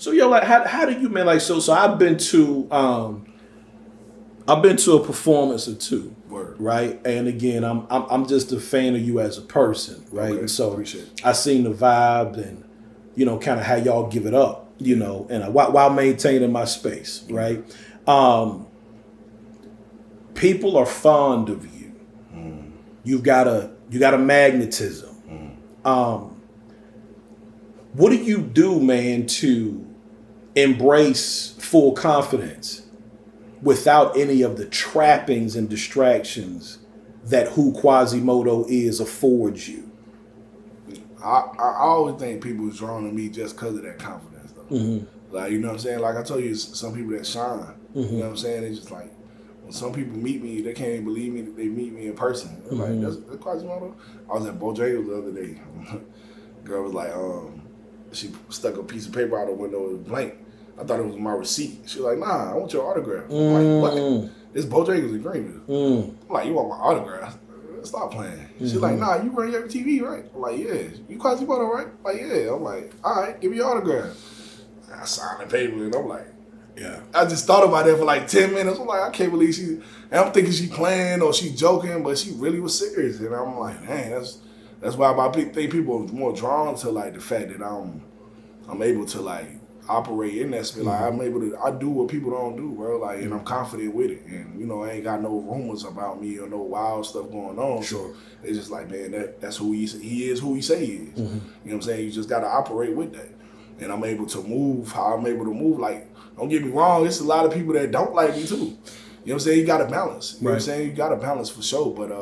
So yo, like how do you, man, like so I've been to a performance or two. Word. Right? And again, I'm just a fan of you as a person, right? Okay. And so Appreciate it. I seen the vibe and kind of how y'all give it up, and while maintaining my space, right? People are fond of you. You've got a magnetism. What do you do, man, to embrace full confidence without any of the trappings and distractions that who KwasiMoto is affords you? I always think people is drawn to me just because of that confidence, though. Like, you know what I'm saying? Like I told you, some people that shine. You know what I'm saying? It's just like, when some people meet me, they can't even believe me that they meet me in person. They're like, that's KwasiMoto? I was at Bojangles the other day. Girl was like, she stuck a piece of paper out the window, it was blank. I thought it was my receipt. She was like, nah, I want your autograph. I'm like, what? It's Bojangles in Greenville. I'm like, you want my autograph? Stop playing. She's like, nah, you run your TV, right? I'm like, yeah. You KwasiMoto, right? I'm like, yeah. I'm like, all right, give me your autograph. I signed the paper and I'm like, yeah. I just thought about that for like 10 minutes. I'm like, I can't believe and I'm thinking she playing or she joking, but she really was serious. And I'm like, man, that's why I think people are more drawn to like the fact that I'm able to like operate in that space. Like I do what people don't do, bro. Like, and I'm confident with it. And I ain't got no rumors about me or no wild stuff going on. Sure. So it's just like, man, that's who he is, who he say he is. You know what I'm saying? You just gotta operate with that. And I'm able to move how I'm able to move. Like, don't get me wrong, there's a lot of people that don't like me too. You know what I'm saying? You gotta balance. You know what I'm saying? You gotta balance for sure. But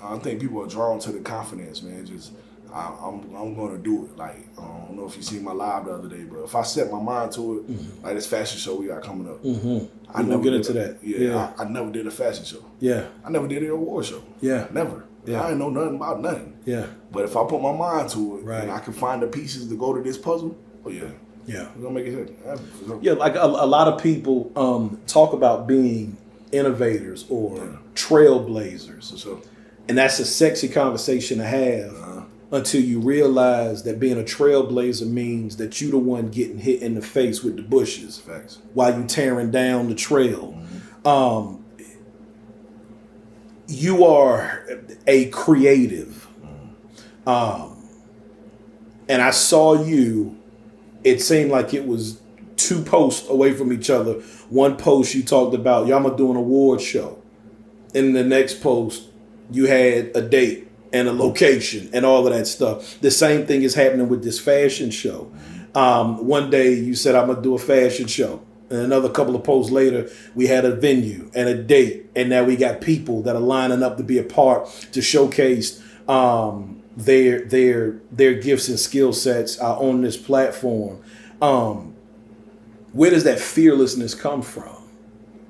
I think people are drawn to the confidence, man. Just I'm gonna do it. Like, I don't know if you seen my live the other day, but if I set my mind to it, like this fashion show we got coming up. I never get into that. Yeah. I never did a fashion show. Yeah. I never did an award show. Yeah. Never. Yeah. I didn't know nothing about nothing. Yeah. But if I put my mind to it, right, and I can find the pieces to go to this puzzle, oh yeah. Yeah. We're gonna make it happen. Yeah, like a lot of people talk about being innovators or trailblazers. Sure. And that's a sexy conversation to have until you realize that being a trailblazer means that you the one getting hit in the face with the bushes. Facts. While you tearing down the trail. You are a creative. And I saw you, it seemed like it was 2 posts away from each other. One post you talked about, y'all gonna do an award show. In the next post, you had a date and a location and all of that stuff. The same thing is happening with this fashion show. One day you said, I'm gonna do a fashion show. And another couple of posts later, we had a venue and a date. And now we got people that are lining up to be a part to showcase their gifts and skill sets on this platform. Where does that fearlessness come from?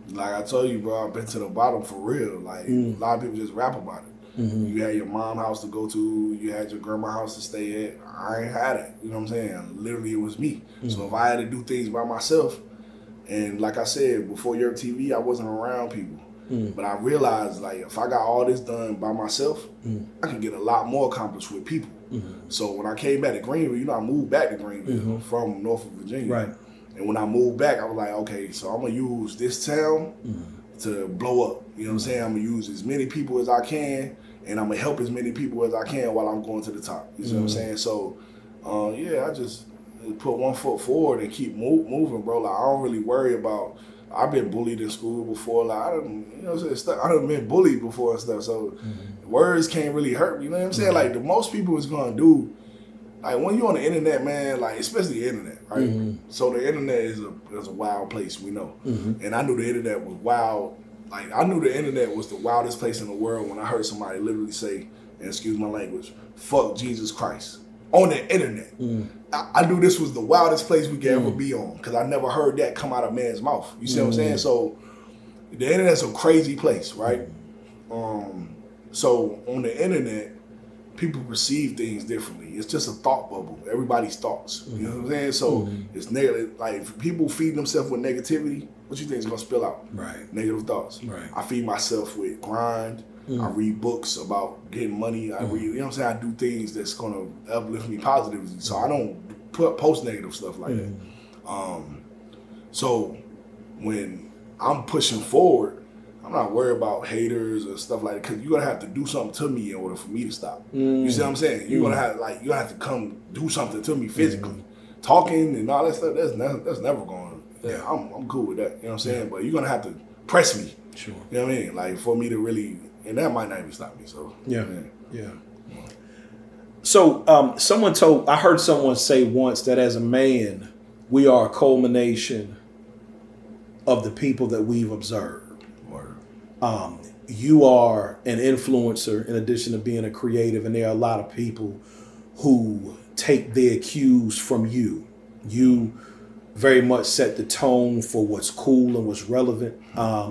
Like I told you, bro, I've been to the bottom for real. Like a lot of people just rap about it. You had your mom house to go to, you had your grandma house to stay at. I ain't had it. You know what I'm saying? Literally, it was me. So if I had to do things by myself, and like I said, before your TV, I wasn't around people. But I realized, like, if I got all this done by myself, I can get a lot more accomplished with people. So when I came back to Greenville, I moved back to Greenville from Norfolk, Virginia. Right. And when I moved back, I was like, okay, so I'm going to use this town to blow up. You know what I'm saying? I'm going to use as many people as I can, and I'm going to help as many people as I can while I'm going to the top. You see what I'm saying? So, I just put one foot forward and keep moving, bro. Like, I don't really worry about, I've been bullied in school before. Like, I done been bullied before and stuff. So words can't really hurt me. You know what I'm saying? Like, the most people is going to do, like, when you're on the internet, man, like, especially the internet, right? So the internet is a wild place, we know. And I knew the internet was wild. Like, I knew the internet was the wildest place in the world when I heard somebody literally say, and excuse my language, fuck Jesus Christ on the internet. I knew this was the wildest place we could ever be on, because I never heard that come out of man's mouth. You see what I'm saying? So the internet's a crazy place, right? So on the internet, people perceive things differently. It's just a thought bubble. Everybody's thoughts. You know what I'm saying? So it's negative. Like, if people feed themselves with negativity, what you think is gonna spill out? Right. Negative thoughts. Right. I feed myself with grind. I read books about getting money. I read, you know what I'm saying? I do things that's gonna uplift me positively. So I don't post negative stuff like that. So when I'm pushing forward, I'm not worried about haters or stuff like that, because you're gonna have to do something to me in order for me to stop. You see what I'm saying? You're gonna have you have to come do something to me physically. Talking and all that stuff, that's never going. Yeah, I'm cool with that. You know what I'm saying? But you're gonna have to press me. Sure. You know what I mean? Like for me to really, and that might not even stop me. So yeah. So I heard someone say once that as a man, we are a culmination of the people that we've observed. You are an influencer in addition to being a creative, and there are a lot of people who take their cues from you. You very much set the tone for what's cool and what's relevant.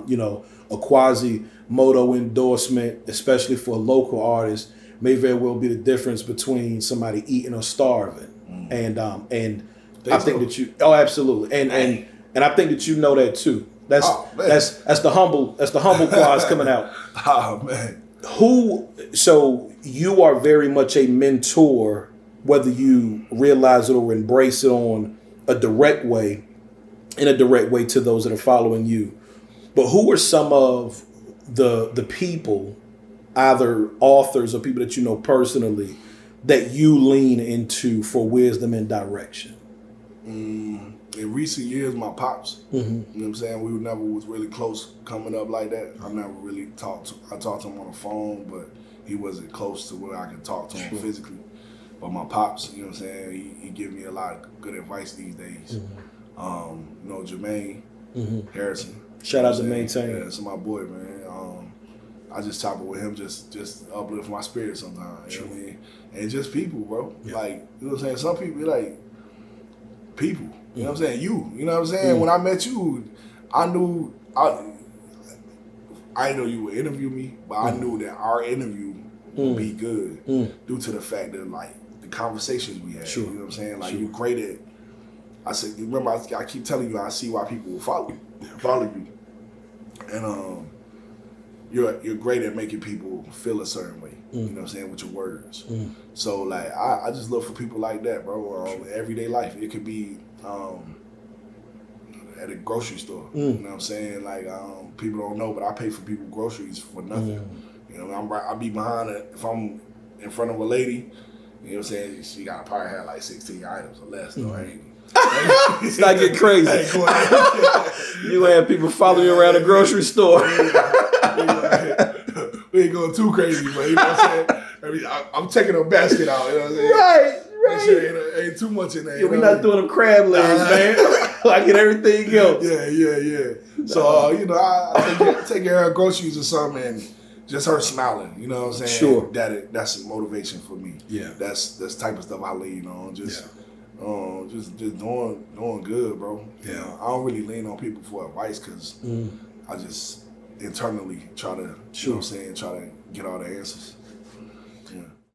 You know, a KwasiMoto endorsement, especially for a local artist, may very well be the difference between somebody eating or starving. And I think that you absolutely. And I think that you know that too. That's the humble Kwasi coming out. Oh man. So you are very much a mentor, whether you realize it or embrace it in a direct way to those that are following you. But who are some of the people, either authors or people that you know personally, that you lean into for wisdom and direction? In recent years, my pops. You know what I'm saying? We never was really close coming up like that. I never really talked to him on the phone, but he wasn't close to where I could talk to him physically. But my pops, you know what I'm saying? He give me a lot of good advice these days. You know, Jermaine Harrison. Shout out to Maintain. Yeah, that's my boy, man. I just chop it with him, just uplift my spirit sometimes. You know what I mean? And just people, bro. Yeah. Like, you know what I'm saying? Some people be like, people. You know what I'm saying? You know what I'm saying? When I met you, I knew I didn't know you would interview me, but I knew that our interview would be good due to the fact that like the conversations we had. Sure. You know what I'm saying? Like you're great at. I said, remember I keep telling you I see why people will follow you, and you're great at making people feel a certain way. You know what I'm saying, with your words. So like I just look for people like that, bro. Everyday life. It could be at a grocery store. You know what I'm saying? Like people don't know, but I pay for people groceries for nothing. You know, I'll be behind it if I'm in front of a lady. You know what I'm saying? She got probably had like 16 items or less. So it's not getting crazy. You have people follow you around the grocery store. We ain't going too crazy, but you know what I'm saying? I mean, I'm taking a basket out. You know what I'm saying? Right. That shit ain't too much in there. Yeah, we're not doing them crab legs, man. Like in everything else. Yeah. So you know, I take care of her groceries or something, and just her smiling. You know what I'm saying? Sure. That's a motivation for me. Yeah. That's the type of stuff I lean on. Just doing good, bro. Yeah. You know, I don't really lean on people for advice because I just internally try to, you know what I'm saying, try to get all the answers.